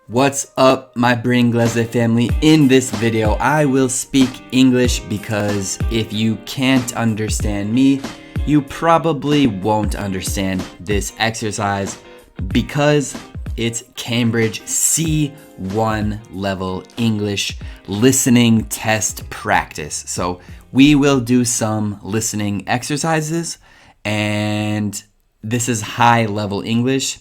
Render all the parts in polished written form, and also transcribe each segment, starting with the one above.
What's up, my Bringlese family? In this video, I will speak English because if you can't understand me, you probably won't understand this exercise because it's Cambridge C1 level English listening test practice. So we will do some listening exercises, and this is high level English.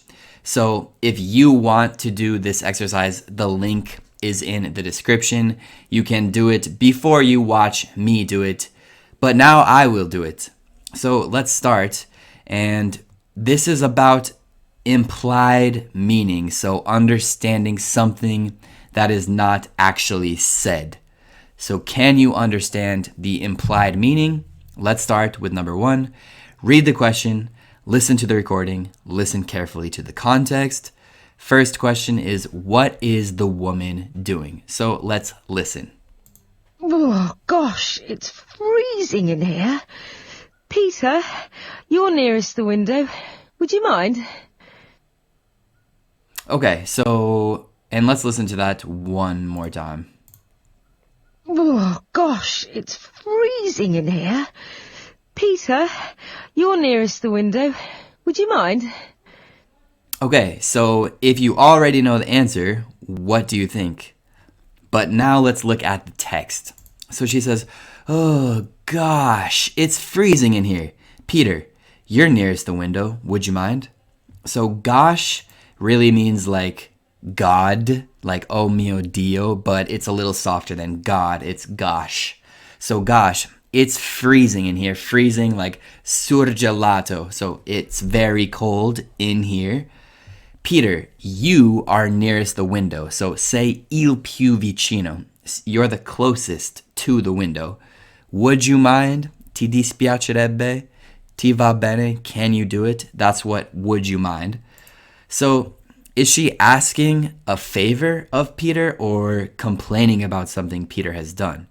So if you want to do this exercise, the link is in the description. You can do it before you watch me do it, but now I will do it. So let's start. And this is about implied meaning, so understanding something that is not actually said. So can you understand the implied meaning? Let's start with number 1. Read the question. Listen to the recording. Listen carefully to the context. First question is, what is the woman doing? So let's listen. Oh, gosh, it's freezing in here. Peter, you're nearest the window. Would you mind? Okay, so, and let's listen to that one more time. Oh, gosh, it's freezing in here. Peter, you're nearest the window. Would you mind? Okay, so if you already know the answer, what do you think? But now let's look at the text. So she says, oh gosh, it's freezing in here. Peter, you're nearest the window. Would you mind? So gosh really means like God, like oh mio Dio, but it's a little softer than God. It's gosh. So gosh, it's freezing in here. Freezing like surgelato. So it's very cold in here. Peter, you are nearest the window. So say il più vicino. You're the closest to the window. Would you mind? Ti dispiacerebbe? Ti va bene? Can you do it? That's what would you mind. So is she asking a favor of Peter or complaining about something Peter has done?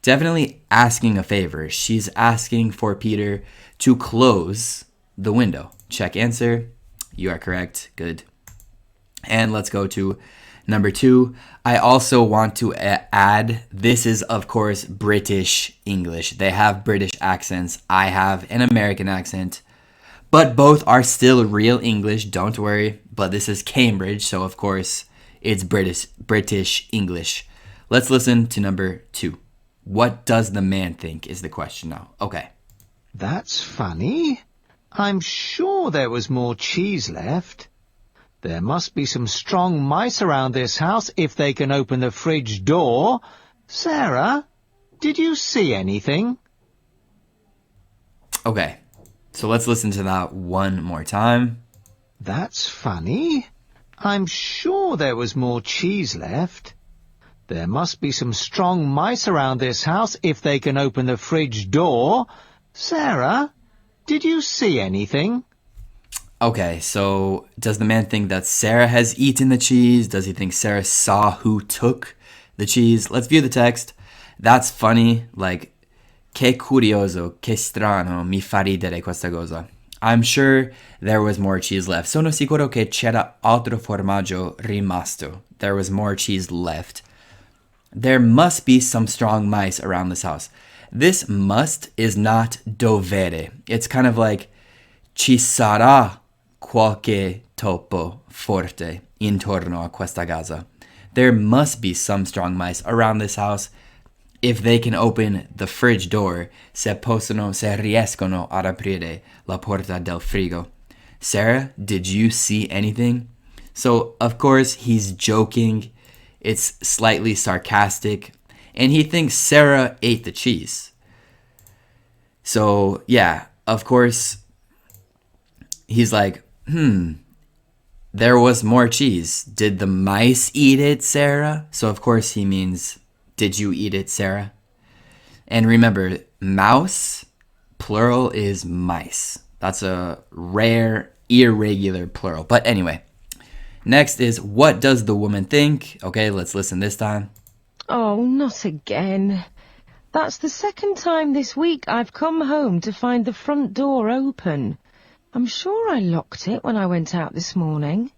Definitely asking a favor. She's asking for Peter to close the window. Check answer. You are correct. Good. And let's go to number 2. I also want to add, this is of course British English. They have British accents. I have an American accent. But both are still real English, don't worry. But this is Cambridge, so of course it's British English. Let's listen to number 2. What does the man think is the question now. Okay. That's funny. I'm sure there was more cheese left. There must be some strong mice around this house if they can open the fridge door. Sarah, did you see anything? Okay. So let's listen to that one more time. That's funny. I'm sure there was more cheese left. There must be some strong mice around this house if they can open the fridge door. Sarah, did you see anything? Okay, so does the man think that Sarah has eaten the cheese? Does he think Sarah saw who took the cheese? Let's view the text. That's funny, like, che curioso, che strano, mi fa ridere questa cosa. I'm sure there was more cheese left. Sono sicuro che c'era altro formaggio rimasto. There was more cheese left. There must be some strong mice around this house. This must is not dovere. It's kind of like ci sarà qualche topo forte intorno a questa casa. There must be some strong mice around this house if they can open the fridge door, se riescono ad aprire la porta del frigo. Sarah, did you see anything? So, of course, he's joking. It's slightly sarcastic. And he thinks Sarah ate the cheese. So, yeah, of course, he's like, there was more cheese. Did the mice eat it, Sarah? So, of course, he means, did you eat it, Sarah? And remember, mouse, plural is mice. That's a rare, irregular plural. But anyway, next is, what does the woman think? Okay, let's listen this time. Oh, not again. That's the second time this week I've come home to find the front door open. I'm sure I locked it when I went out this morning.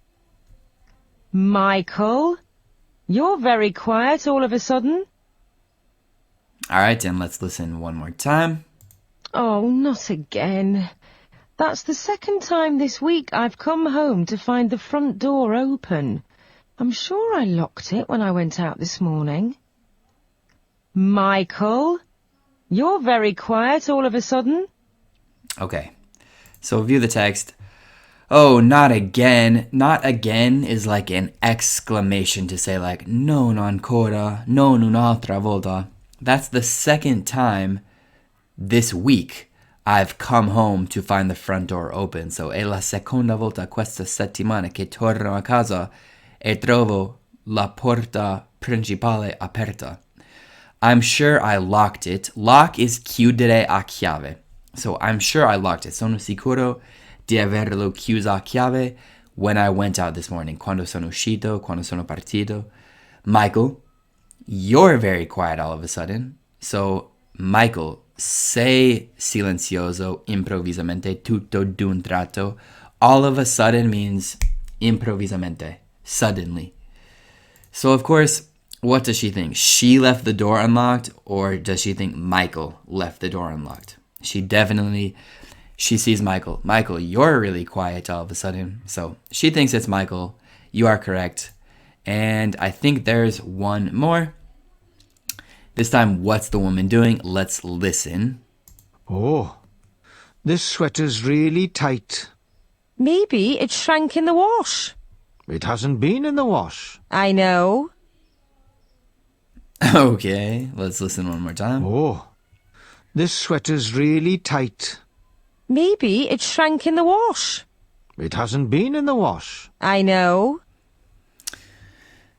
Michael, you're very quiet all of a sudden. All right, and let's listen one more time. Oh, not again. That's the second time this week I've come home to find the front door open. I'm sure I locked it when I went out this morning. Michael, you're very quiet all of a sudden. Okay, so view the text. Oh, not again. Not again is like an exclamation to say like, non ancora, non un'altra volta. That's the second time this week I've come home to find the front door open. So è la seconda volta questa settimana che torno a casa e trovo la porta principale aperta. I'm sure I locked it. Lock is chiudere a chiave. So I'm sure I locked it. Sono sicuro di averlo chiuso a chiave when I went out this morning. Quando sono uscito, quando sono partito. Michael, you're very quiet all of a sudden. So, Michael, sei silenzioso improvvisamente, tutto d'un tratto. All of a sudden means improvvisamente, suddenly. So, of course, what does she think? She left the door unlocked, or does she think Michael left the door unlocked? She sees Michael. Michael, you're really quiet all of a sudden. So she thinks it's Michael. You are correct. And I think there's one more. This time, what's the woman doing? Let's listen. Oh, this sweater's really tight. Maybe it shrank in the wash. It hasn't been in the wash. I know. Okay, let's listen one more time. Oh, this sweater's really tight. Maybe it shrank in the wash. It hasn't been in the wash. I know.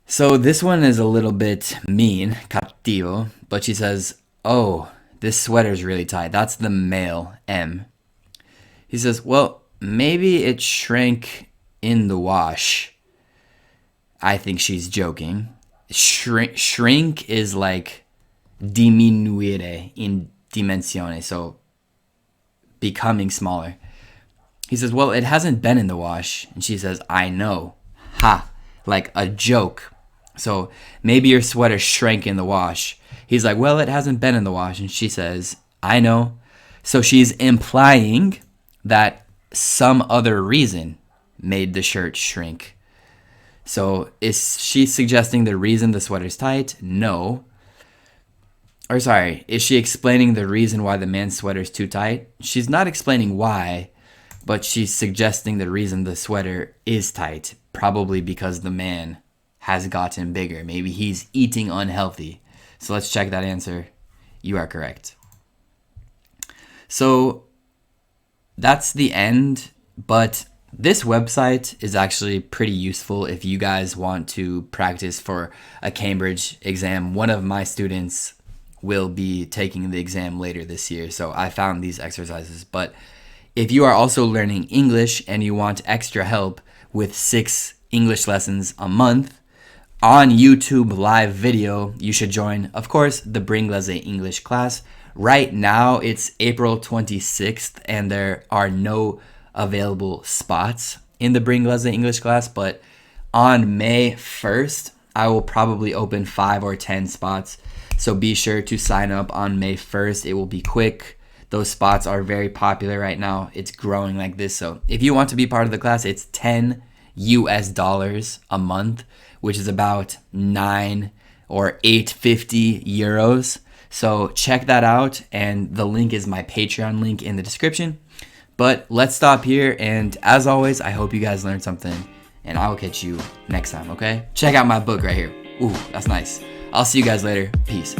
So this one is a little bit mean, cattivo, but she says, oh, this sweater's really tight. That's the male, M. He says, well, maybe it shrank in the wash. I think she's joking. Shrink is like diminuire in dimensione, so becoming smaller. He says, well, it hasn't been in the wash. And she says, I know. Ha, like a joke. So maybe your sweater shrank in the wash. He's like, well, it hasn't been in the wash. And she says, I know. So she's implying that some other reason made the shirt shrink. So is she suggesting the reason the sweater's tight? No. Or sorry, is she explaining the reason why the man's sweater's too tight? She's not explaining why, but she's suggesting the reason the sweater is tight. Probably because the man has gotten bigger. Maybe he's eating unhealthy. So let's check that answer. You are correct. So that's the end, but this website is actually pretty useful if you guys want to practice for a Cambridge exam. One of my students will be taking the exam later this year, so I found these exercises. But if you are also learning English and you want extra help with 6 English lessons a month on YouTube live video, you should join, of course, the Bringlese English class. Right now, it's April 26th, and there are no available spots in the Bringlese English class, but on May 1st, I will probably open 5 or 10 spots. So be sure to sign up on May 1st. It will be quick. Those spots are very popular right now. It's growing like this. So if you want to be part of the class, it's $10 a month, which is about 9 or 850 euros. So check that out. And the link is my Patreon link in the description. But let's stop here. And as always, I hope you guys learned something. And I will catch you next time, okay? Check out my book right here. Ooh, that's nice. I'll see you guys later. Peace.